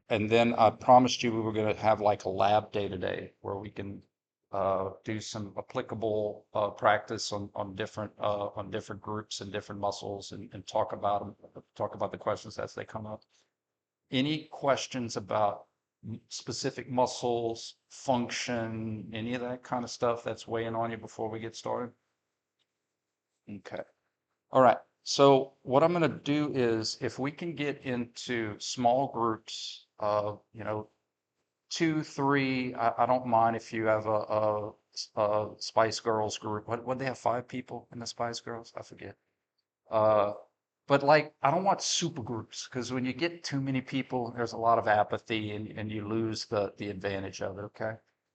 And then I promised you we were going to have like a lab day today where we can do some applicable practice on different groups and different muscles and talk about them, talk about the questions as they come up. Any questions about specific muscles, function, any of that kind of stuff that's weighing on you before we get started? Okay. All right. So what I'm going to do is if we can get into small groups of, two, three, I don't mind if you have a Spice Girls group. What they have, five people in the Spice Girls? I forget. Uh, but like, I don't want super groups because when you get too many people, there's a lot of apathy and you lose the advantage of it. Okay.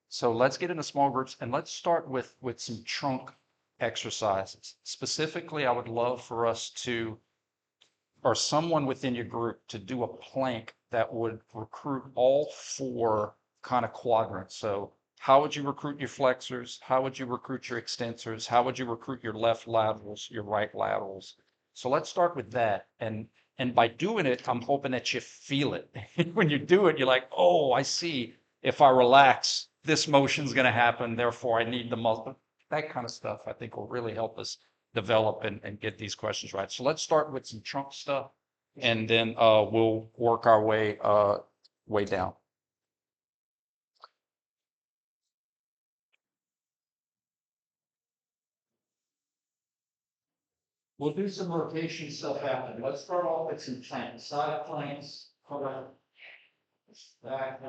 So let's get into small groups and let's start with some trunk exercises. Specifically, I would love for us to, or someone within your group to do a plank that would recruit all four kind of quadrants. So how would you recruit your flexors? How would you recruit your extensors? How would you recruit your left laterals, your right laterals? So let's start with that. And by doing it, I'm hoping that you feel it. When you do it, you're like, oh, I see. If I relax, this motion's going to happen. Therefore, I need the muscle. That kind of stuff, I think, will really help us develop and get these questions right. So let's start with some trunk stuff, and then we'll work our way down. We'll do some rotation stuff after. Let's start off with some planks, side planks, front, back,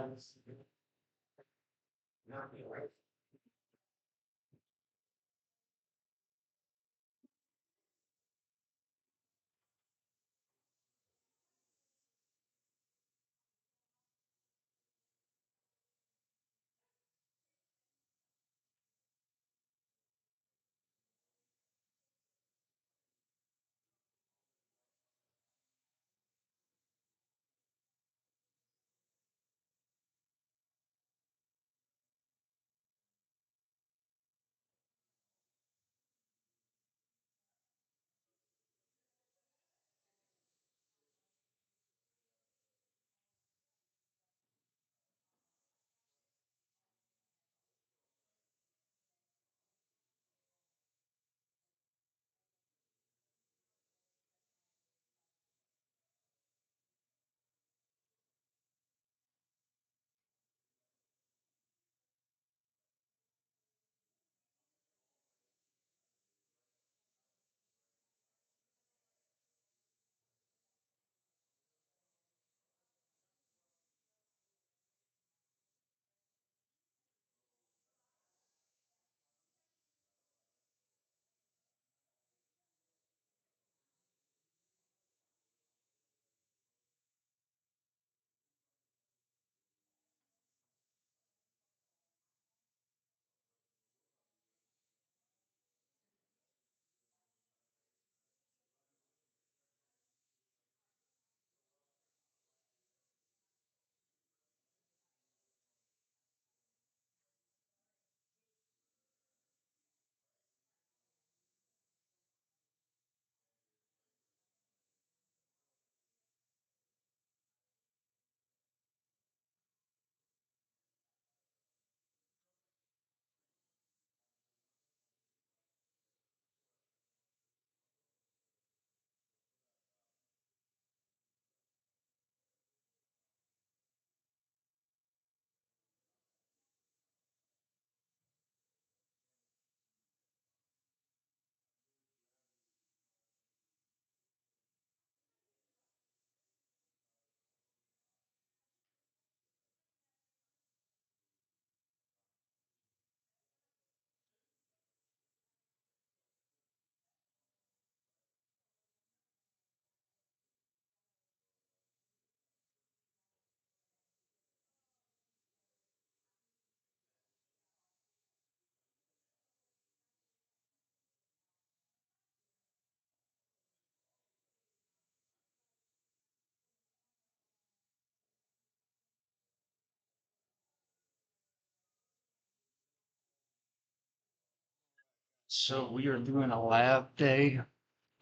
so we are doing a lab day.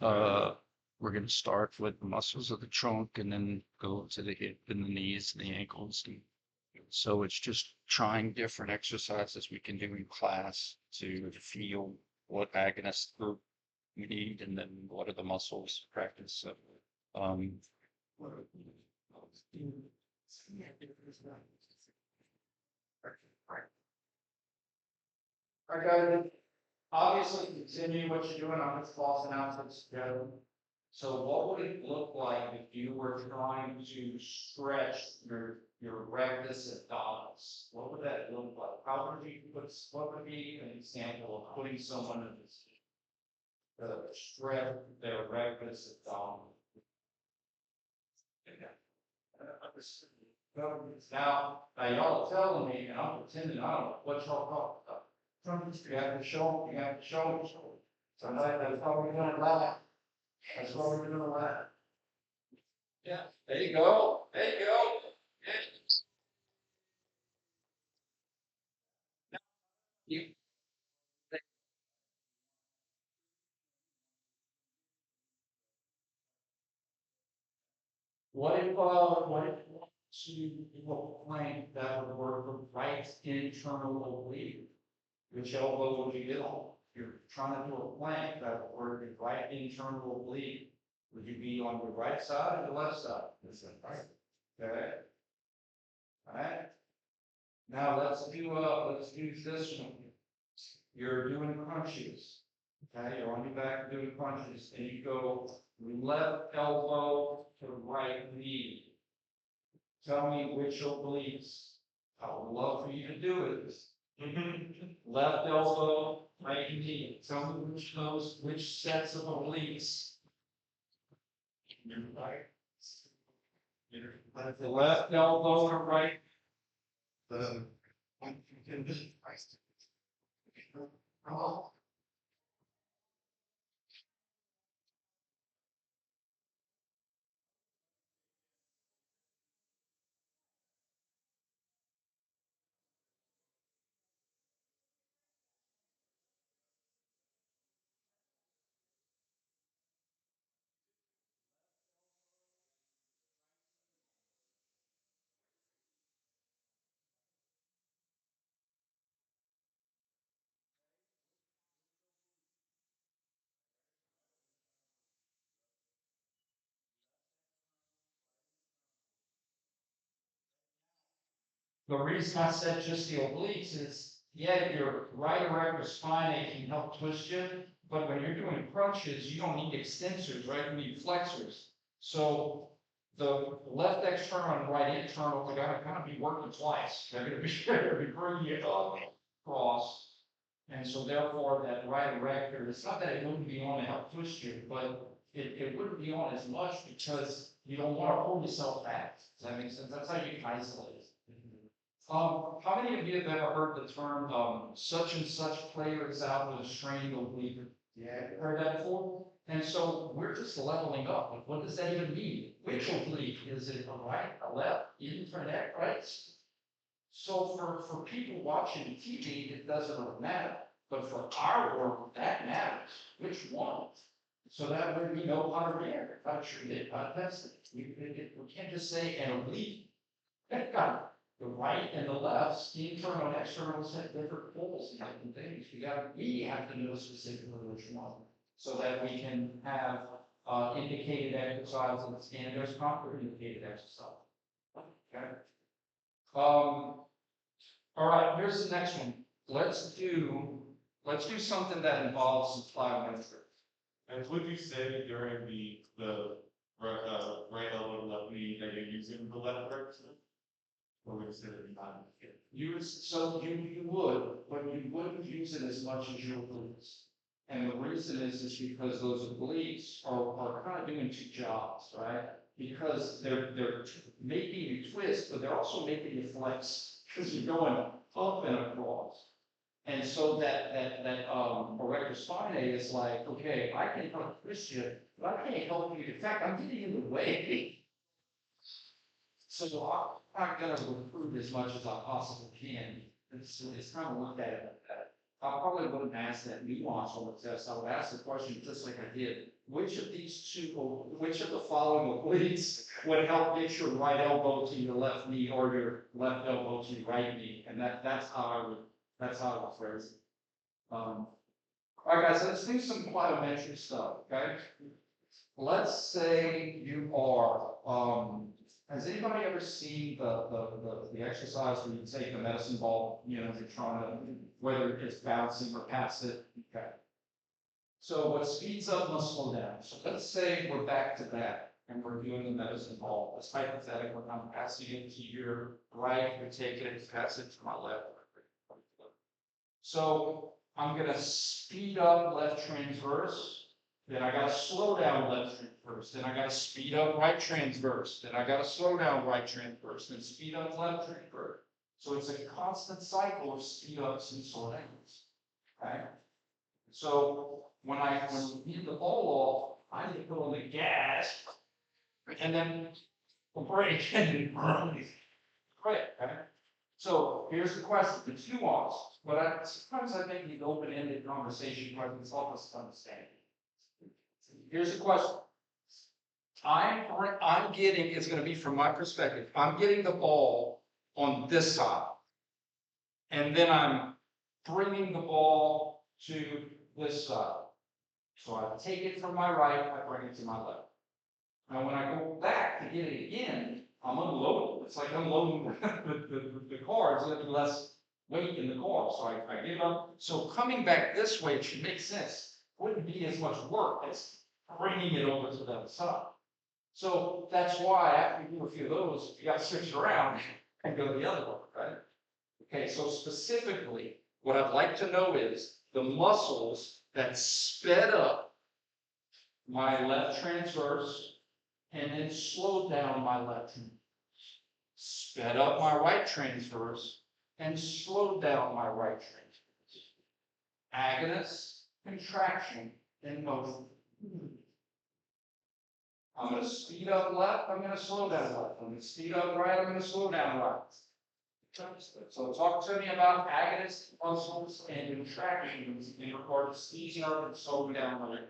Uh, We're going to start with the muscles of the trunk and then go to the hip and the knees and the ankles. And so it's just trying different exercises we can do in class to feel what agonist group we need and then what are the muscles to practice. So, um, All right, guys, obviously continue what you're doing on this false announcements together. So what would it look like if you were trying to stretch your rectus abdominis? What would that look like? How would you put, what would be an example of putting someone in this stretch their rectus abdominis? Now y'all are telling me, and I'm pretending I don't know what y'all talking about. You have to show, you have to show. So that's how we're gonna laugh. That's what we're gonna laugh. Yeah, there you go. There you go. Yeah. You, what if you want to do a plank that would work the right internal oblique? Which elbow would you get on? If you're trying to do a plank that would work the right internal oblique. Would you be on the right side or the left side? This is right. Okay. All right. Now let's do this one. You're doing crunches. Okay, you're on your back doing crunches, and you go left elbow to right knee. Tell me which obliques. I would love for you to do it. Left elbow, right knee. Tell me which sets of obliques. Right. The left elbow to right. The The reason I said just the obliques is, yeah, your right erector spinae can help twist you, but when you're doing crunches, you don't need extensors, right? You need flexors. So the left external and right internal are gonna kind of be working twice. They're gonna be bringing you across. And so therefore, that right erector, it's not that it wouldn't be on to help twist you, but it wouldn't be on as much because you don't want to pull yourself back. Does that make sense? That's how you can isolate it. How many of you have ever heard the term, such and such player is out with a strained oblique? Yeah. Heard that before? And so we're just leveling up. Like, what does that even mean? Which oblique? Is it a right, a left, internet, right? So for people watching TV, it doesn't really matter. But for our work, that matters. Which one? So that way we know how to react, how to treat it, how to test it. We can't just say an oblique. The right and the left, the internal and external have different poles and different things. We have to know specifically which one, so that we can have indicated exercises and there's contraindicated exercise. Okay. All right, here's the next one. Let's do something that involves plyometrics. And would you say during the right elbow, left knee that you're using the left rectus? Or would you say that you're not? You would, but you wouldn't use it as much as your glutes. And the reason is because those obliques are kind of doing two jobs, right? Because they're making you twist, but they're also making you flex because you're going up and across. And so that erector spinae is like, okay, I can help twist you, but I can't help you. In fact, I'm getting in the way. So I'm not going to recruit as much as I possibly can. It's kind of looked at it like that. I probably wouldn't ask that nuance on the test. I would ask the question just like I did. which of these two, or which of the following obliques would help get your right elbow to your left knee or your left elbow to your right knee? And that's how I would phrase it. All right, guys, let's do some plyometric stuff, okay? Let's say you are, has anybody ever seen the exercise where you take the medicine ball, you know, you're trying to, whether it's bouncing or pass it, okay? So what speeds up must slow down. So let's say we're back to that and we're doing the medicine ball. It's hypothetical. I'm passing it to your right, you're taking it, pass it to my left. So I'm gonna speed up left transverse, then I gotta slow down left transverse, then I gotta speed up right transverse, then I gotta slow down right transverse, then speed up left transverse. So it's a constant cycle of speed ups and slow downs. Okay? So when we hit the ball off, I need to put on the gas and then brake and then brake. Okay? So here's the question, the nuance. Sometimes I think these open-ended conversation questions help us to understand. Here's the question. I'm getting, it's going to be from my perspective, I'm getting the ball on this side. And then I'm bringing the ball to this side. So I take it from my right, I bring it to my left. Now when I go back to get it again, I'm unloading. It's like unloading the car. It's going to be less weight in the car. So I get it up. So coming back this way, it should make sense. Wouldn't be as much work as bringing it over to the other side. So that's why after you do a few of those, you got to switch around and go the other way, right? Okay, so specifically, what I'd like to know is the muscles that sped up my left transverse and then slowed down my left transverse. Sped up my right transverse and slowed down my right transverse. Agonist, contraction, and motion. I'm going to speed up left, I'm going to slow down left. I'm going to speed up right, I'm going to slow down right. So talk to me about agonist muscles and contractions in regard to speeding up and slowing down the right.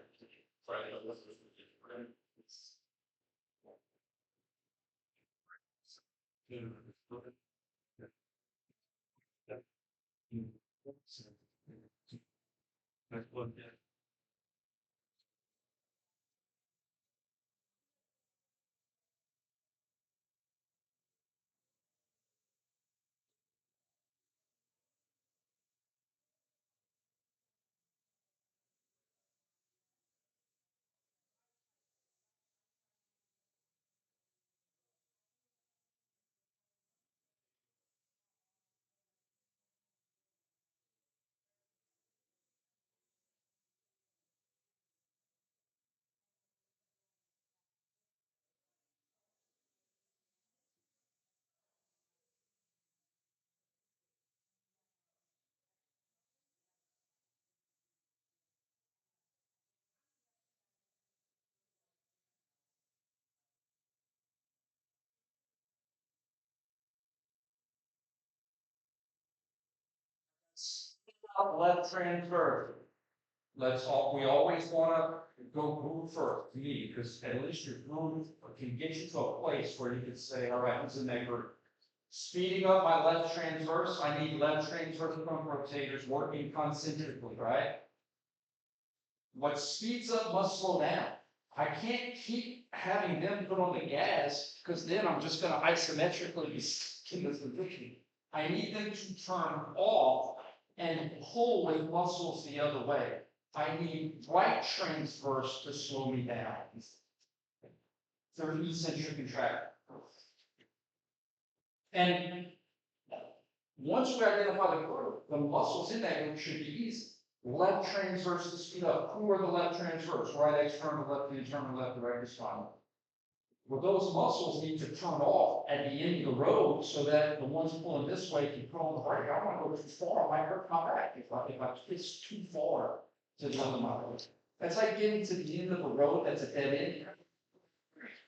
Left transfer. We always want to go groove first, to me, because at least your groove can get you to a place where you can say, all right, who's in that group? Speeding up my left transverse, I need left transverse front rotators working concentrically, right? What speeds up must slow down. I can't keep having them put on the gas, because then I'm just going to isometrically be in this position. I need them to turn off and pull with muscles the other way. I need right transverse to slow me down. 30 eccentric contraction. And once we identify the group, the muscles in that group should be easy. Left transverse to speed up. Who are the left transverse? Right external, left internal, left erector spinal. Well, those muscles need to turn off at the end of the road so that the ones pulling this way can pull on the brake. I don't want to go too far. I might hurt my back if I twist too far to the other road. That's like getting to the end of a road that's a dead end.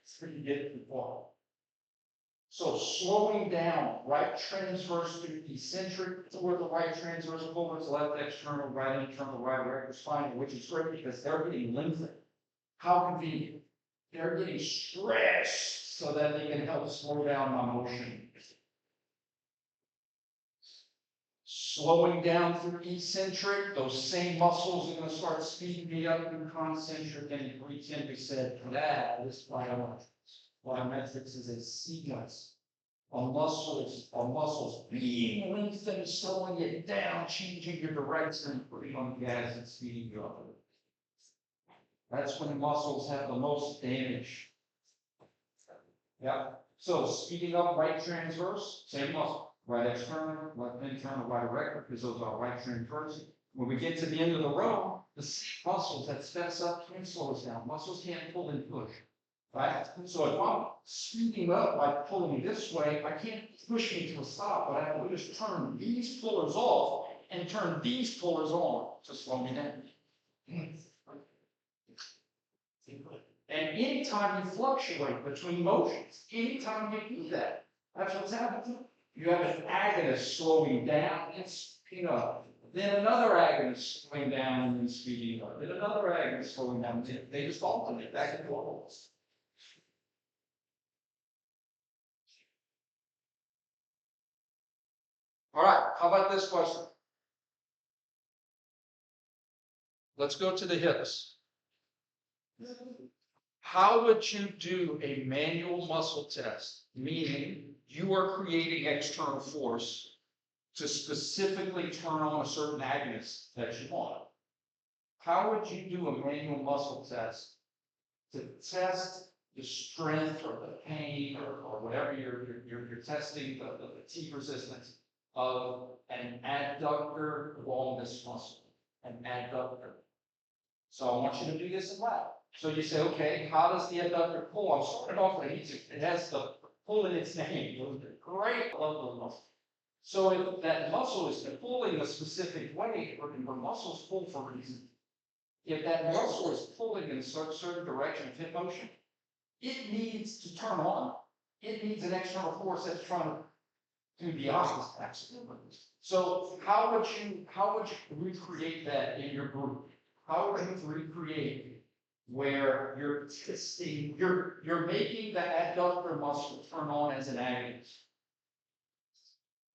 It's pretty get too far. So slowing down, right transverse to eccentric toward the right transverse forwards, left external, right internal, right erector spinal, which is great because they're getting lengthened. How convenient. They're getting stretched so that they can help slow down my motion. Slowing down through eccentric, those same muscles are going to start speeding me up through concentric, and recently said that this plyometrics is a sequence of muscles being lengthened, slowing it down, changing your direction, putting on gas and speeding you up. That's when muscles have the most damage. Yeah. So speeding up right transverse, same muscle. Right external, left internal, right erector, because those are right transverse. When we get to the end of the row, the same muscles that steps up can slow us down. Muscles can't pull and push. Right? So if I'm speeding up by pulling this way, I can't push me to a stop, but I have to just turn these pullers off and turn these pullers on to slow me down. And anytime you fluctuate between motions, anytime you do that, that's what's happening. You have an agonist slowing down and speeding up. Then another agonist slowing down and then speeding up. Then another agonist slowing down. They just alternate back and forth. All right, how about this question? Let's go to the hips. How would you do a manual muscle test? Meaning you are creating external force to specifically turn on a certain agonist that you want. How would you do a manual muscle test to test the strength or the pain or whatever you're testing, the fatigue resistance of an adductor along this muscle, an adductor? So I want you to do this in lab. So you say, okay, how does the adductor pull? I'm starting off with it has the pull in its name. Great, I love those muscles. So if that muscle is pulling a specific way, or muscles pull for a reason, if that muscle is pulling in a certain direction of hip motion, it needs to turn on. It needs an external force that's trying to do the opposite. Absolutely. So how would you recreate that in your group? How would you recreate where you're testing, you're making the adductor muscle turn on as an agonist?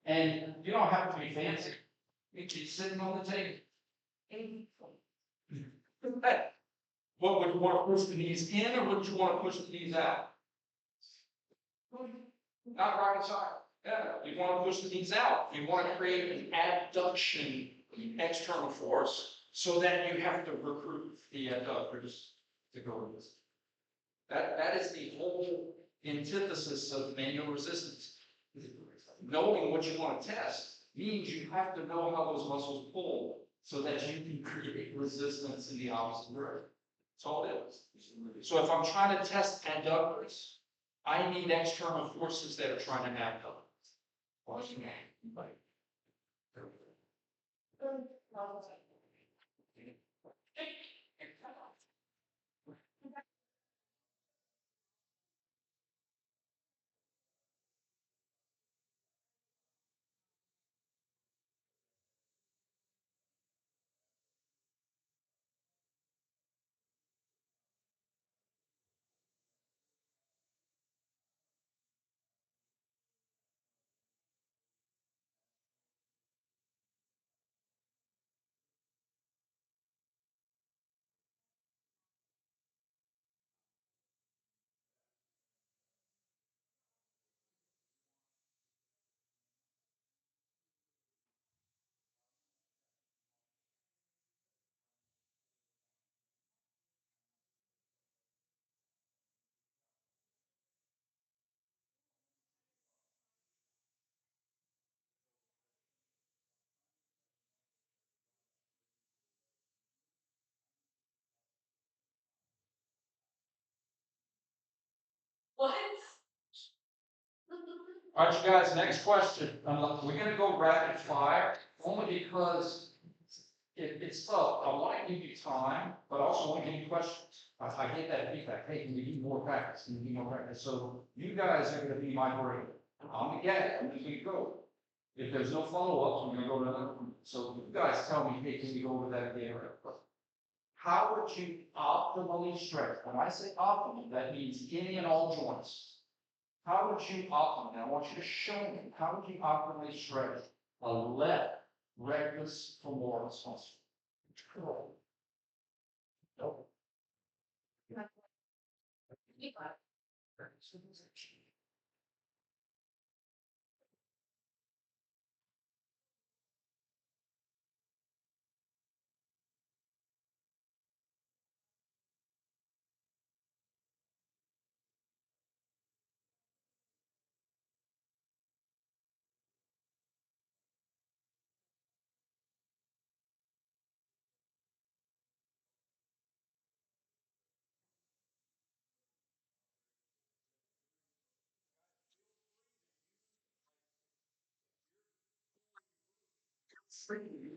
And you don't have to be fancy. You can be sitting on the table. What would you want to push the knees in, or would you want to push the knees out? Not rocket science. Yeah, you want to push the knees out. You want to create an adduction external force so that you have to recruit the adductors to go with this. That is the whole antithesis of manual resistance. Knowing what you want to test means you have to know how those muscles pull so that you can create resistance in the opposite direction. That's all it is. So if I'm trying to test adductors, I need external forces that are trying to act up. What? All right, you guys, next question. We're going to go rapid fire only because it's tough. I want to give you time, but I also want to give you questions. I get that feedback. Hey, can we need more practice? Can we need more practice? So you guys are going to be my brain. I'm going to get it. I'm just going to go. If there's no follow-ups, I'm going to go to another one. So you guys tell me, hey, can we go over that again? how would you optimally stretch? When I say optimal, that means any and all joints. How would you optimally, I want you to show me, how would you optimally stretch a left rectus femoris muscle? Nope.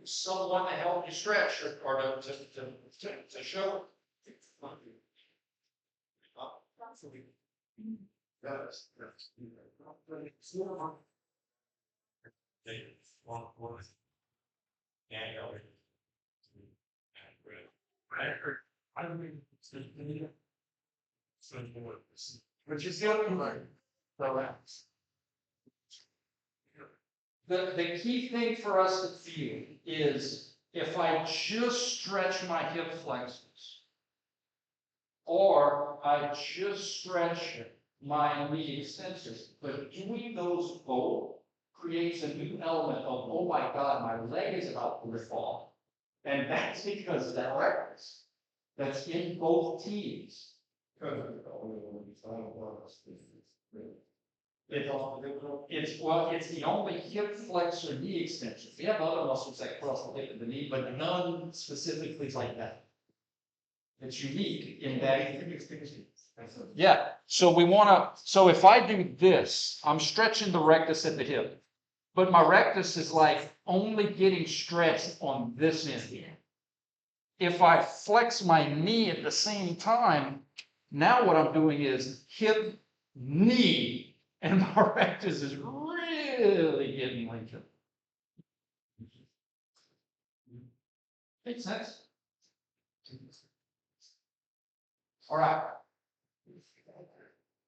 Someone to help you stretch or to show. Which is the other one. Relax. The key thing for us to feel is if I just stretch my hip flexors, or I just stretch my knee extensors, but doing those both creates a new element of, oh my God, my leg is about to fall. And that's because of that rectus that's in both teams. It's the only hip flexor knee extension. We have other muscles that cross the hip and the knee, but none specifically like that. It's unique in that. Yeah. So we want to. So if I do this, I'm stretching the rectus at the hip, but my rectus is like only getting stretched on this end. If I flex my knee at the same time, now what I'm doing is hip, knee, and my rectus is really getting lengthened. Makes sense? All right.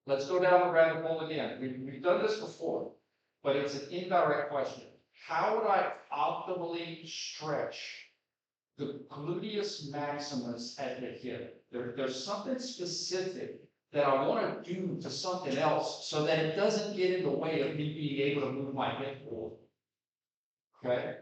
Let's go down the rabbit hole again. We've done this before, but it's an indirect question. How would I optimally stretch the gluteus maximus at the hip? There's something specific that I want to do to something else so that it doesn't get in the way of me being able to move my hip forward. Okay?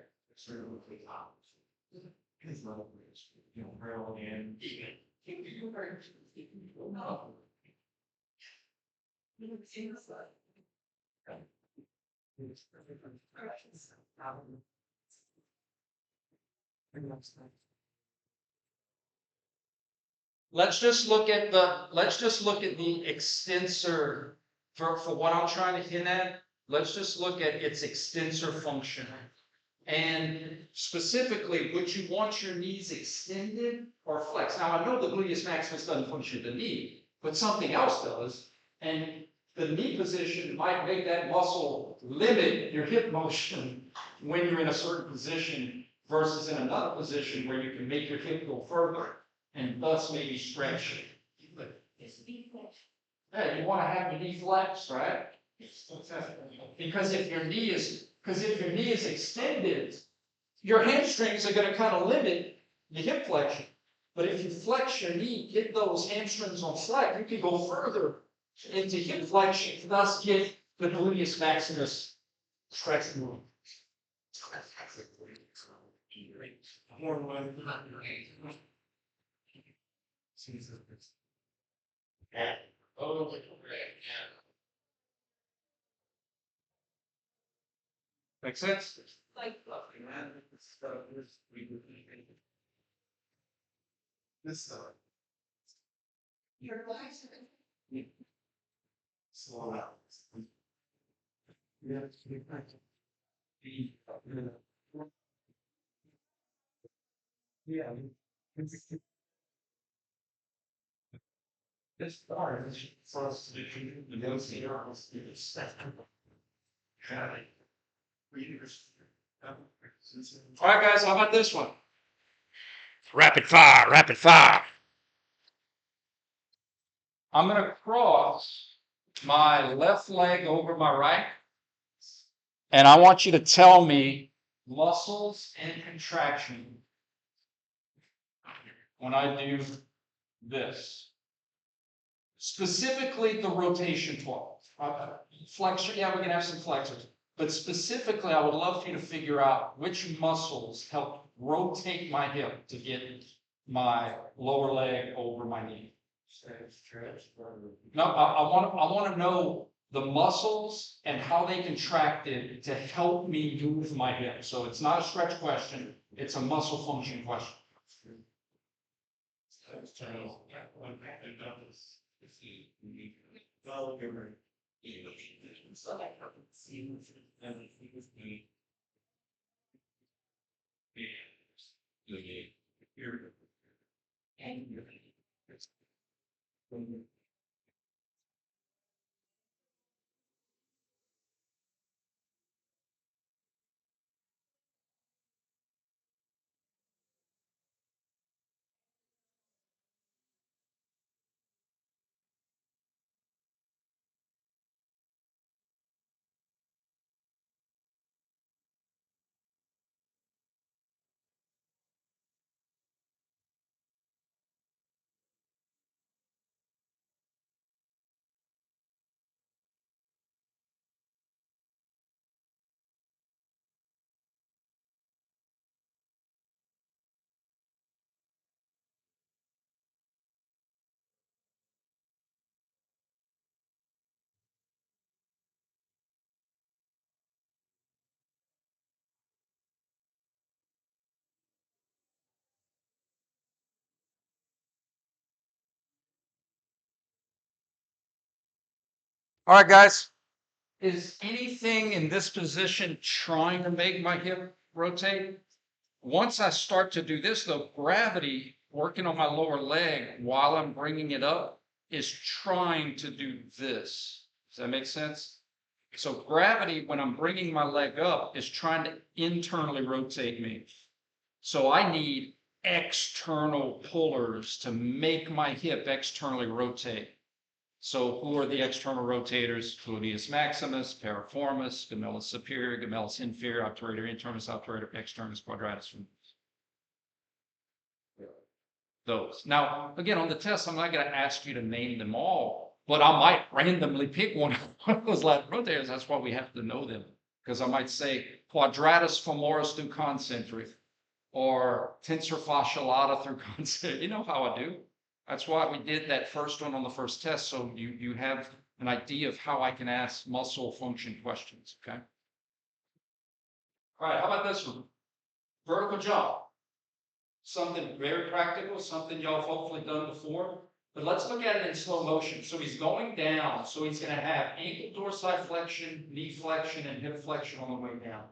Let's just look at the extensor for what I'm trying to hint at. Let's just look at its extensor function. And specifically, would you want your knees extended or flexed? Now I know the gluteus maximus doesn't function at the knee, but something else does. And the knee position might make that muscle limit your hip motion when you're in a certain position versus in another position where you can make your hip go further and thus maybe stretch it. Yeah, you want to have your knee flexed, right? Because if your knee is extended, your hamstrings are going to kind of limit the hip flexion. But if you flex your knee, get those hamstrings on slack, you can go further into hip flexion, thus get the gluteus maximus stretched move. Make sense? Like, This side. your legs. Slow out. Yeah. This part is for us to negotiate our all right, guys, how about this one? Rapid fire, rapid fire. I'm going to cross my left leg over my right. And I want you to tell me muscles and contraction when I do this. Specifically, the rotation part. Flexor, yeah, we can have some flexors. But specifically, I would love for you to figure out which muscles help rotate my hip to get my lower leg over my knee. No, I want to know the muscles and how they contracted to help me move my hip. So it's not a stretch question, it's a muscle function question. All right, guys. Is anything in this position trying to make my hip rotate? Once I start to do this, though, gravity working on my lower leg while I'm bringing it up is trying to do this. Does that make sense? So gravity, when I'm bringing my leg up, is trying to internally rotate me. So I need external pullers to make my hip externally rotate. So who are the external rotators? Gluteus maximus, piriformis, gemellus superior, gemellus inferior, obturator internus, obturator externus, quadratus femoris. Those. Now, again, on the test, I'm not going to ask you to name them all, but I might randomly pick one of those lateral rotators. That's why we have to know them. Because I might say quadratus femoris through concentric, or tensor fascia lata through concentric. You know how I do. That's why we did that first one on the first test, so you have an idea of how I can ask muscle function questions, okay? All right, how about this one? Vertical jump. Something very practical, something y'all have hopefully done before, but let's look at it in slow motion. So he's going down, so he's gonna have ankle dorsiflexion, knee flexion, and hip flexion on the way down.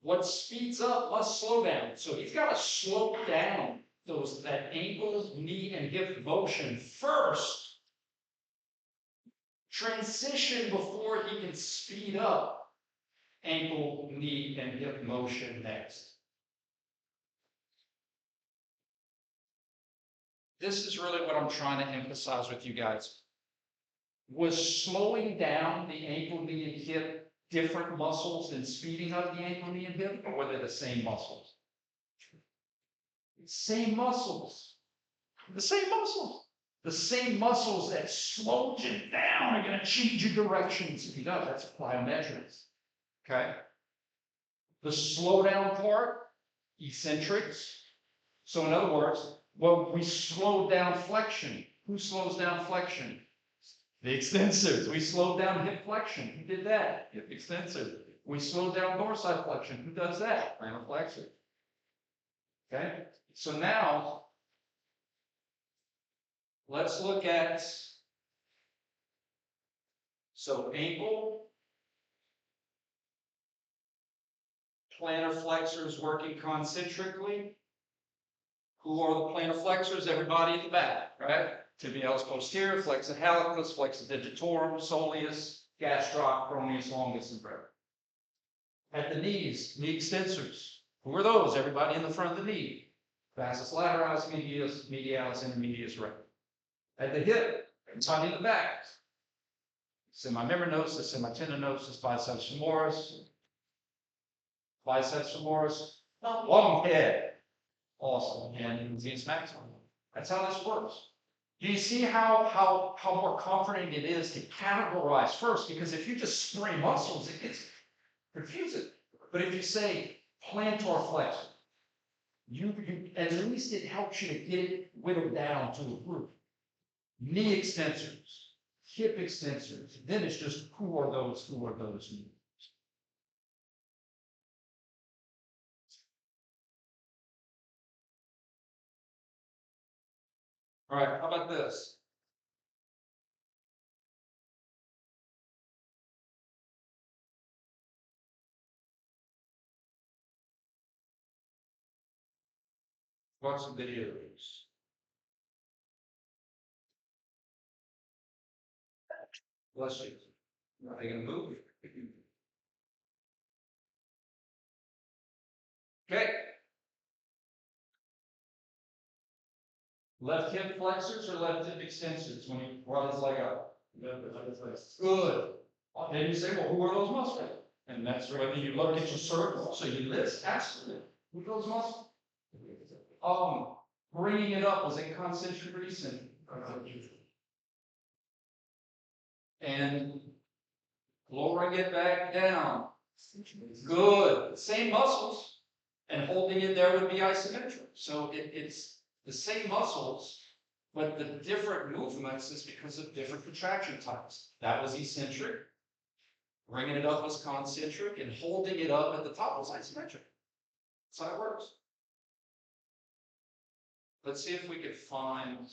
What speeds up must slow down, so he's gotta slow down that ankle, knee, and hip motion first, transition before he can speed up ankle, knee, and hip motion next. This is really what I'm trying to emphasize with you guys. Was slowing down the ankle, knee, and hip different muscles than speeding up the ankle, knee, and hip, or were they the same muscles? Same muscles. The same muscles. The same muscles that slowed you down are going to change your direction and speed up. That's plyometrics. Okay? The slowdown part, eccentrics. So in other words, when we slow down flexion, who slows down flexion? The extensors. We slowed down hip flexion. Who did that? Hip extensor. We slowed down dorsiflexion. Who does that? Plantar flexor. Okay? So now, let's look at, so ankle, plantar flexors working concentrically. Who are the plantar flexors? Everybody in the back, right? Tibialis posterior, flexor hallucis, flexor digitorum, soleus, gastroc, peroneus longus, and brevis. At the knees, knee extensors. Who are those? Everybody in the front of the knee. Vastus lateralis, medialis, intermedius rectus. At the hip, body in the back. Semimembranosus, semitendinosus, biceps femoris, long head. Awesome. And Zenus maximum. That's how this works. Do you see how more comforting it is to categorize first? Because if you just spray muscles, it gets confusing. But if you say plantar flexor, you at least it helps you to get it whittled down to a group. Knee extensors, hip extensors. Then it's just who are those? All right, how about this? Watch some videos. Bless you. Are they gonna move? Okay. Left hip flexors or left hip extensors when you brought his leg up? Good. Then you say, well, who are those muscles? And that's whether you look at your circle, so you list, absolutely. Who are those muscles? Bringing it up was a concentric recent. And lowering it back down. Good. Same muscles. And holding it there would be isometric. So it's the same muscles, but the different movements is because of different contraction types. That was eccentric. Bringing it up was concentric, and holding it up at the top was isometric. That's how it works. Let's see if we can find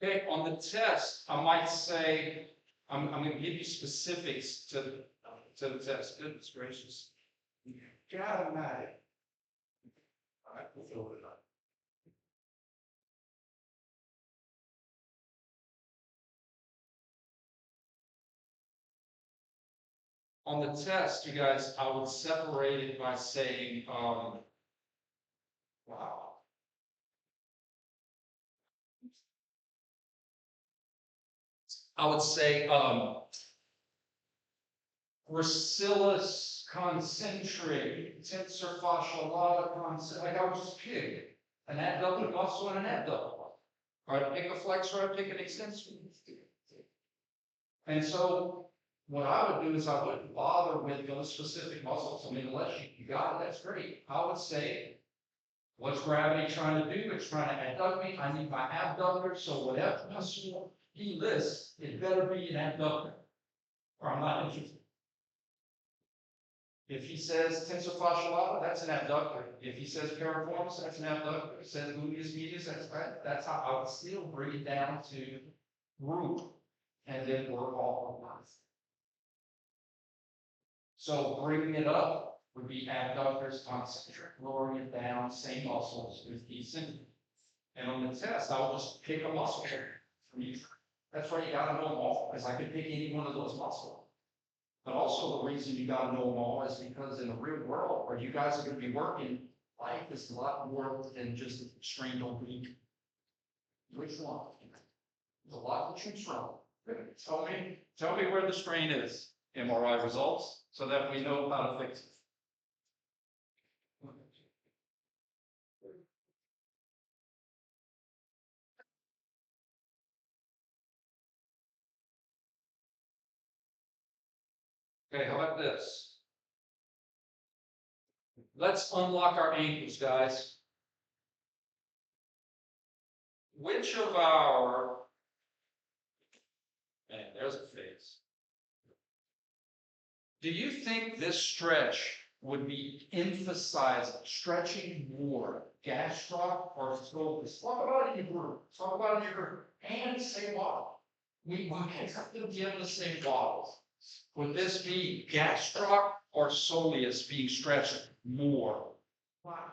okay, on the test, I might say, I'm going to give you specifics to the test. Goodness gracious. God almighty. All right, we'll fill it up. On the test, you guys, I would separate it by saying, wow. I would say, gracilis concentric, tensor fascia lata concentric. Like I would just pick an abductor muscle and an abductor. Or I'd pick a flexor, I'd pick an extensor. And so what I would do is I wouldn't bother with those specific muscles. I mean, unless you got it, that's great. I would say, what's gravity trying to do? It's trying to abduct me. I need my abductor. So whatever muscle he lists, it better be an abductor, or I'm not interested. If he says tensor fascia lata, that's an abductor. If he says piriformis, that's an abductor. If he says gluteus medius, that's how I would still bring it down to group and then work all of them. So bringing it up would be abductors, concentric, lowering it down, same muscles with eccentric. And on the test, I'll just pick a muscle from each. That's why you gotta know them all, because I could pick any one of those muscles. But also the reason you gotta know them all is because in the real world, where you guys are gonna be working, life is a lot more than just strained oblique. Which one? There's a lot to choose from. Tell me where the strain is. MRI results, so that we know how to fix it. Okay, how about this? Let's unlock our ankles, guys. Which of our, man, there's a face. Do you think this stretch would be emphasized, stretching more, gastroc or scopus? Talk about it in your group. Talk about it in your group. And say waddle. We have to be able to say waddle. Would this be gastroc or soleus being stretched more? Wow.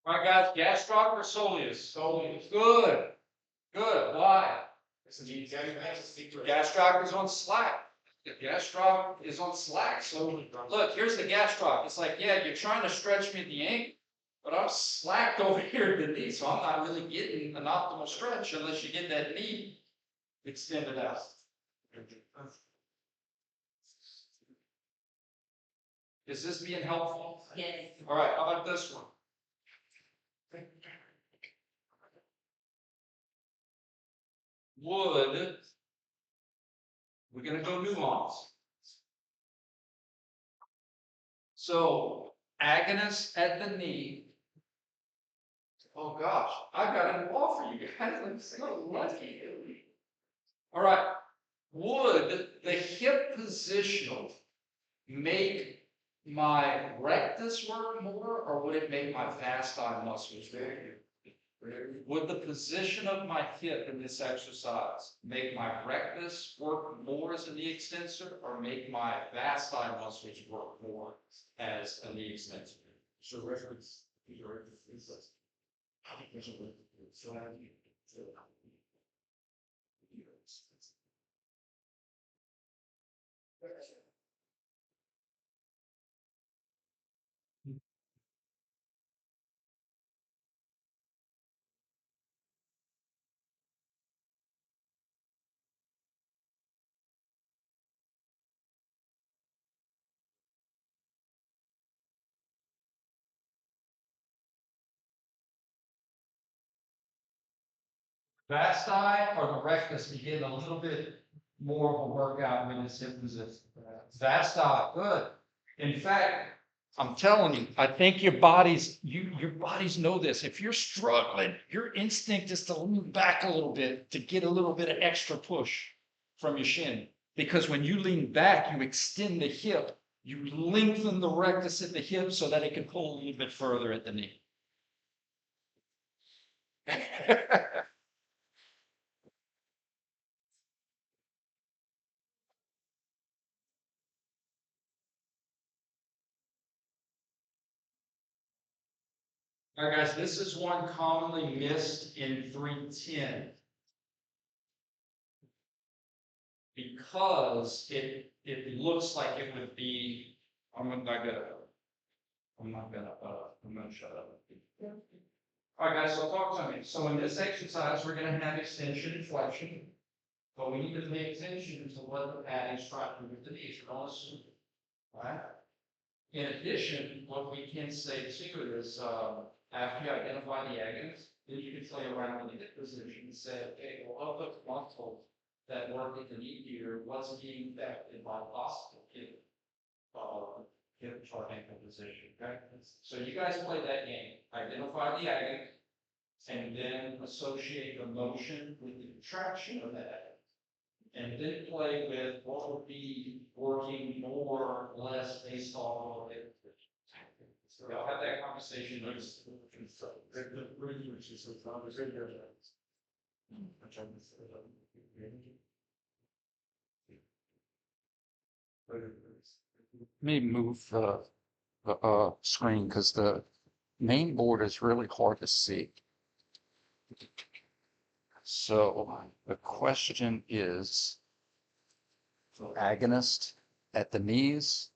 All right, guys, gastroc or soleus? Soleus. Good, good. Why? Gastroc is on slack. The gastroc is on slack. So look, here's the gastroc. It's like, yeah, you're trying to stretch me at the ankle, but I'm slacked over here at the knee, so I'm not really getting an optimal stretch unless you get that knee extended out. Is this being helpful? Yes. All right, how about this one? Would, we're gonna go nuance. So agonist at the knee. Oh gosh, I've got an law for you guys. I'm so lucky. All right, would the hip position make my rectus work more, or would it make my vasti muscles work? Would the position of my hip in this exercise make my rectus work more as a knee extensor, or make my vasti muscles work more as a knee extensor? So reference. Vasti or the rectus begin a little bit more of a workout when it's hip position. Vasti, good. In fact, I'm telling you, I think your bodies know this. If you're struggling, your instinct is to lean back a little bit to get a little bit of extra push from your shin. Because when you lean back, you extend the hip, you lengthen the rectus at the hip so that it can pull a little bit further at the knee. All right, guys, this is one commonly missed in 310. Because it looks like it would be, I'm not gonna shut up. All right, guys, so talk to me. So in this exercise, we're gonna have extension and flexion, but we need to pay attention to what the padding's trying to do with the knees. We don't assume, right? In addition, what we can say too is, after you identify the agonist, then you can play around with the hip position and say, okay, well, of the muscles that work at the knee here, what's being affected by possible hip or ankle position, okay? So you guys play that game, identify the agonist, and then associate the motion with the contraction of that. And then play with what would be working more or less based on it. So I'll have that conversation. Let me move the screen because the main board is really hard to see. So the question is agonist at the knees,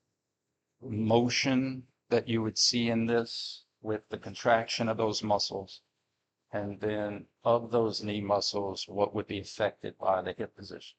motion that you would see in this with the contraction of those muscles? And then of those knee muscles, what would be affected by the hip position?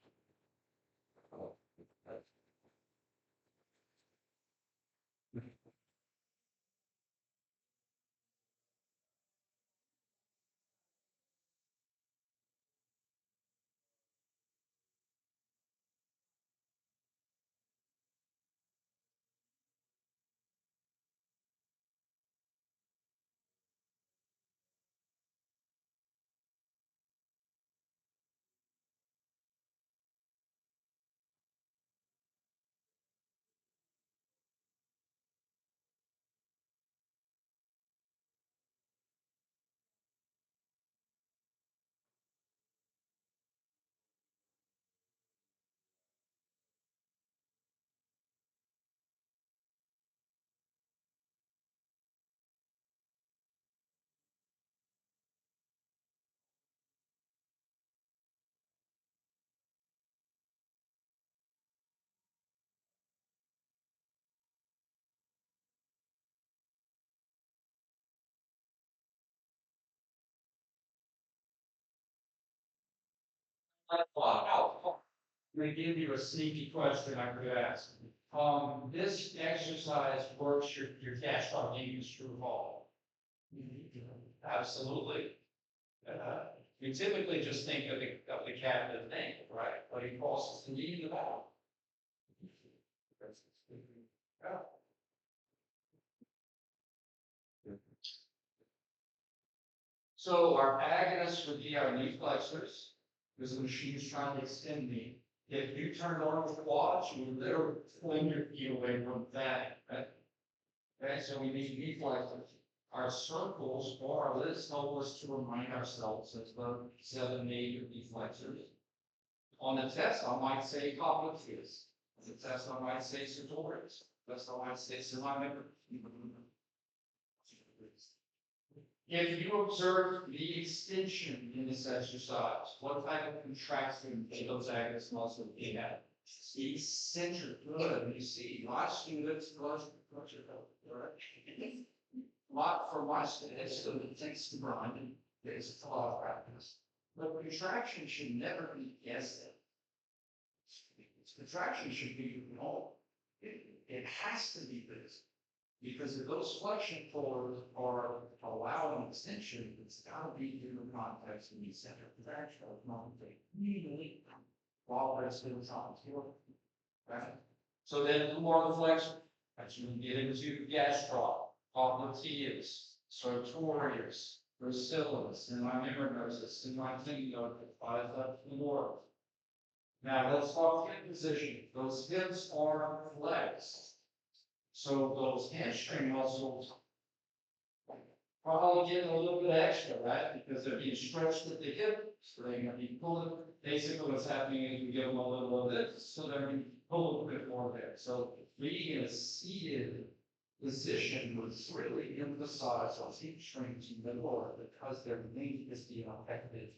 Wow. I'm gonna give you a sneaky question I could ask. This exercise works your gastroc gains true fall. Absolutely. You typically just think of the captive thing, right? But he crosses the knee in the back. Yeah. So our agonist would be our knee flexors, because the machine is trying to extend me. If you turn on the quads, you would literally fling your feet away from that, right? Okay, so we need knee flexors. Our circles or our lists help us to remind ourselves of the 7 major knee flexors. On the test, I might say popliteus. On the test, I might say sartorius. That's how I say semi-member. If you observe the extension in this exercise, what type of contraction do those agonist muscles have? Eccentric, good. You see, my students, for my students, it takes the grind, and there's a lot of practice. But contraction should never be guessed at. Contraction should be normal. It has to be this. Because if those flexion pulls are allowing extension, it's got to be in the context of the center contraction of non-thing. Immediately, while there's still time to work. Right? So then the more the flexion, as you get into gastroc, popliteus, sartorius, gracilis, and my membranosus, and my tendinoid, five left more. Now let's talk hip position. Those hips are flexed. So those hamstring muscles probably getting a little bit extra, right? Because they're being stretched at the hip, so they're going to be pulling. Basically, what's happening is we give them a little of this, so they're going to pull a little bit more there. So being in a seated position would really emphasize those hamstrings more because their knee is being affected.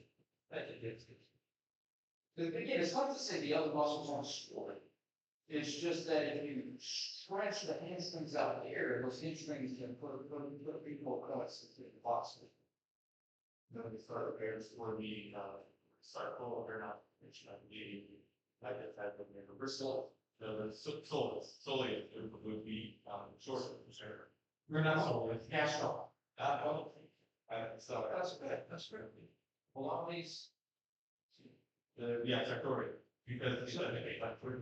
Again, it's not to say the other muscles aren't supported. It's just that if you stretch the hamstrings out here, those hamstrings can put people cuts into the box. The thoroughfares for the circle or not, which I believe like the type of member bristle. The soleus would be short for sure. You're not so with gastroc. Well, so That's good. That's good. A lot of these. yeah, sartorius because it's like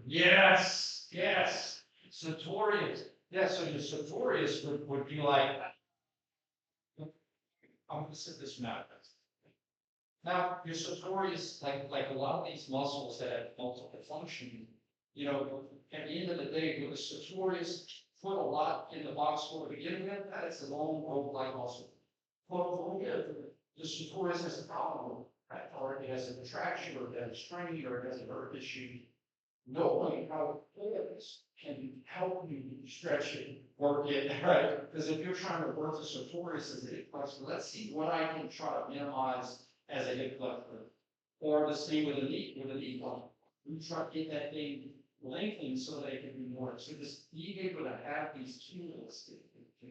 Yes. Yes. Sartorius. Yeah. So your sartorius would be like. I'm gonna set this now. Now, your sartorius, like a lot of these muscles that have multiple function, you know, at the end of the day, with the sartorius, put a lot in the box score to begin with, that is a long rope-like muscle. The sartorius has a problem, right? Or it has a contraction, or it has a strain, or it has a nerve issue. Knowing how it is can help you stretch it, work it, right? Because if you're trying to work the sartorius as a hip flexor, let's see what I can try to minimize as a hip flexor. Or the same with a knee one. We try to get that thing lengthened so that it can be more. So just being able to have these tools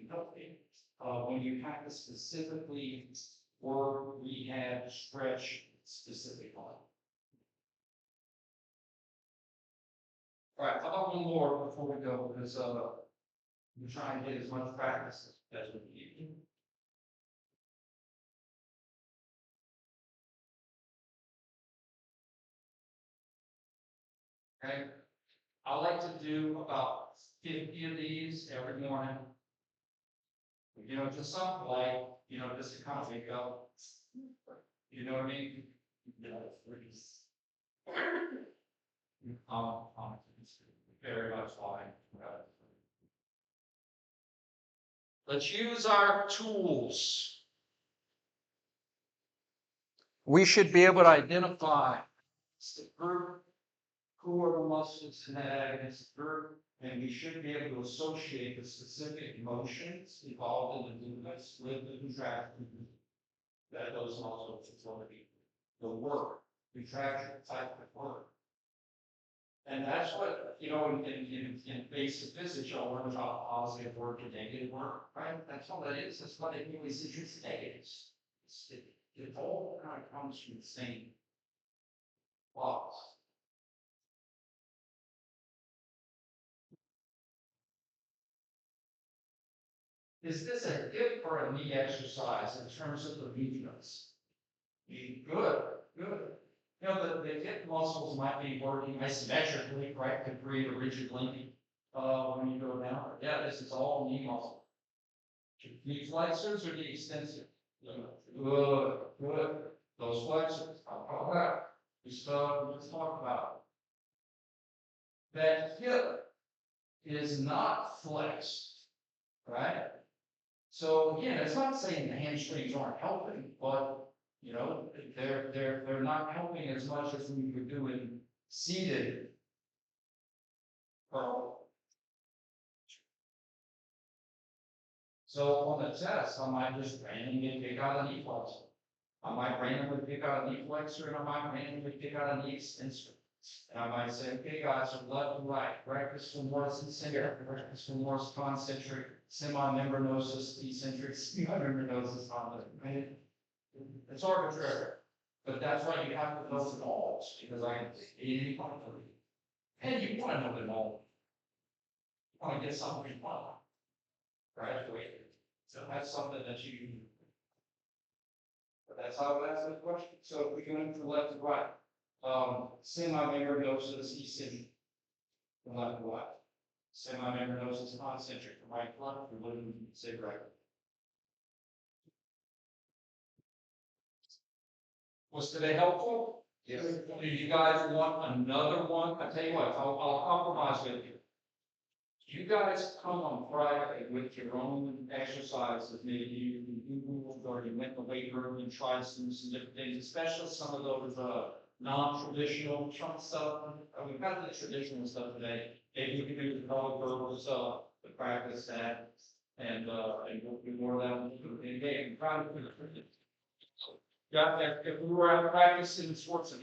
can help you. When you have to specifically work, rehab, stretch specific on. All right, how about one more before we go, because, we're trying to get as much practice as we can. Okay, I like to do about 50 of these every morning. You know, just something like, you know, just to kind of wake up. You know what I mean? Yeah, it's pretty. It's very much fine. Let's use our tools. We should be able to identify the group, who are the muscles in that agonist group, and we should be able to associate the specific emotions involved in the movements with the contraction that those muscles is going to be. The work, contraction type of work. And that's what, you know, in basic physics, you'll learn about positive work and negative work, right? That's all that is. That's what it is. It's just negatives. It all kind of comes from the same laws. Is this a hip or a knee exercise in terms of the movements? Good, good. You know, the hip muscles might be working isometrically, right, to create a rigid linkage when you go down. Yeah, this is all knee muscle. Knee flexors or knee extensors? Good, good. Those flexors, all right. Let's talk about it. That hip is not flexed, right? So again, it's not saying the hamstrings aren't helping, but you know, they're not helping as much as we were doing seated curl. So on the test, I might just randomly pick out a knee flexor. I might randomly pick out a knee flexor, and I might randomly pick out a knee extensor. And I might say, okay, guys, from left to right, rectus femoris eccentric, rectus femoris concentric, semimembranosus eccentric, semimembranosus concentric. It's arbitrary, but that's why you have to know the balls, because I any point for you. And you want to know the ball. You want to get something you want. Graduate. So that's something that you. But that's how I answer the question. So if we go from left to right, semimembranosus eccentric from left to right. Semimembranosus concentric from right to left. We're looking to say right. Was today helpful? Yes. Do you guys want another one? I tell you what, I'll compromise with you. You guys come on Friday with your own exercises. Maybe you Googled or you went to the weight room and tried some different things, especially some of those non-traditional chunk stuff. We've got the traditional stuff today. Maybe you can do the color girls to practice that, and we'll do more of that. And again, try to. Yeah, if we were out practicing sports,